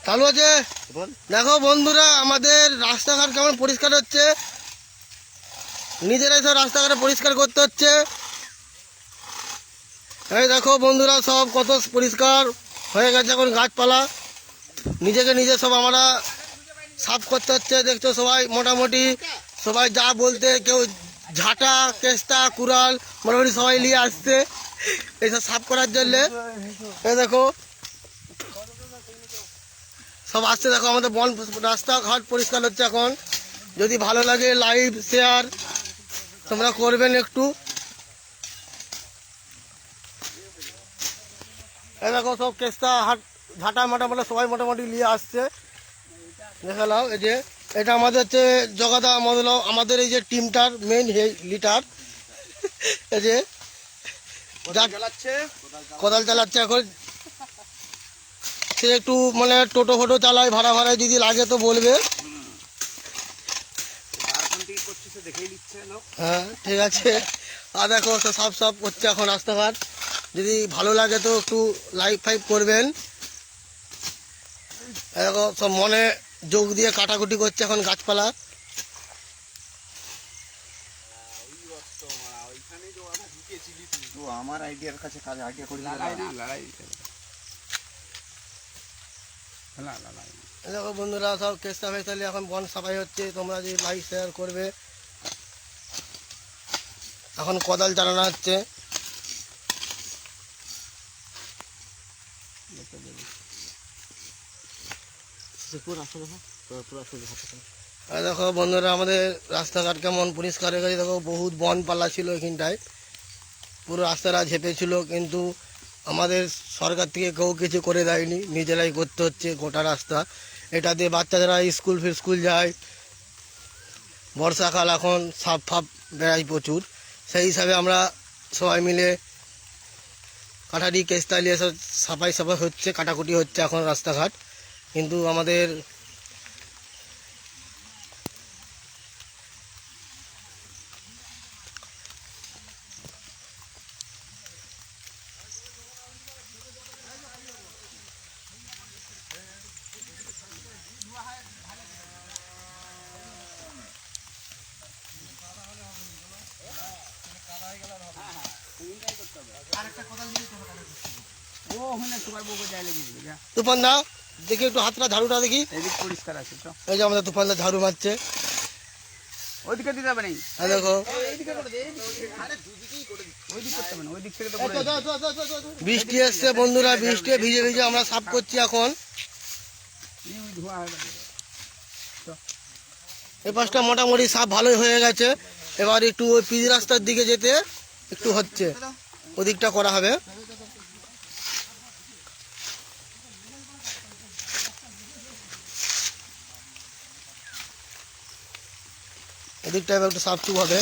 চালু আছে। দেখো বন্ধুরা, আমাদের রাস্তাঘাট কেমন পরিষ্কার হচ্ছে, নিজেরাই সব রাস্তাঘাটে পরিষ্কার করতে হচ্ছে। এই দেখো বন্ধুরা, সব কত পরিষ্কার হয়ে গেছে। এখন গাছপালা নিজেকে নিজে সব আমরা সাফ করতে হচ্ছে। দেখছো সবাই মোটামুটি সবাই যা বলতে, কেউ ঝাঁটা, কেস্তা, কুড়াল মোটামুটি সবাই নিয়ে আসছে এইসব সাফ করার জন্যে। এই দেখো সব আসছে। দেখো আমাদের বন রাস্তাঘাট পরিষ্কার হচ্ছে এখন। যদি ভালো লাগে লাইভ শেয়ার তোমরা করবেন একটু। এই দেখো সব কেস্তা হাট ঝাঁটা মাটা সবাই মোটামুটি নিয়ে আসছে। দেখালাম এই যে এটা আমাদের হচ্ছে জগাদা আমাদের এই যে টিমটার মেইন লিডার। এই যে কোদাল চালাচ্ছে এখন। সে একটু মানে টোটো ফোটো চালায়, ভাড়া ভাড়ায় যদি লাগে তো বলবে। হ্যাঁ ঠিক আছে। আর দেখো সব সব করছে এখন রাস্তাঘাট। যদি ভালো লাগে তো একটু লাইক ফাইক করবেন। দেখো সব মনে যোগ দিয়ে কাটাকুটি করছে এখন গাছপালা। আমার আইডিয়ার কাছে আইডিয়া করি দেখো বন্ধুরা, সব কেস্তা ফেস্তা এখন বন সাফাই হচ্ছে। তোমরা যদি লাইক শেয়ার করবে। এখন কোদাল চালানো হচ্ছে। দেখো বন্ধুরা, আমাদের রাস্তাঘাট কেমন পরিষ্কার হয়ে গেছে। দেখো বহুত বন পাল্লা ছিল এখানটায়, পুরো রাস্তাটা ঝেপেছিল, কিন্তু আমাদের সরকার থেকে কেউ কিছু করে দেয়নি, নিজেরাই করতে হচ্ছে গোটা রাস্তা। এটা দিয়ে বাচ্চারা স্কুল যায়। বর্ষাকাল এখন সাপ ফাপ বেড়ায় প্রচুর, সেই হিসাবে আমরা সবাই মিলে কাঠারি কেস্তা নিয়ে সব সাফাই হচ্ছে, কাটাকুটি হচ্ছে এখন রাস্তাঘাট। কিন্তু আমাদের তুফান দা দেখি একটু হাতটা ঝাড়ুটা দেখি। পরিষ্কার আছে। এই যে আমাদের তুফান দা ঝাড়ু মারছে। ওইদিকে দিতে হবে না, দেখো বৃষ্টি এসছে বন্ধুরা, বৃষ্টি ভিজে ভিজে আমরা সাফ করছি এখন। এই পাশটা মোটামুটি সাফ ভালোই হয়ে গেছে। এবার একটু ওই পিচ রাস্তার দিকে যেতে একটু হচ্ছে, ওদিকটা করা হবে। এদিকটা এবার একটু সাফ হবে।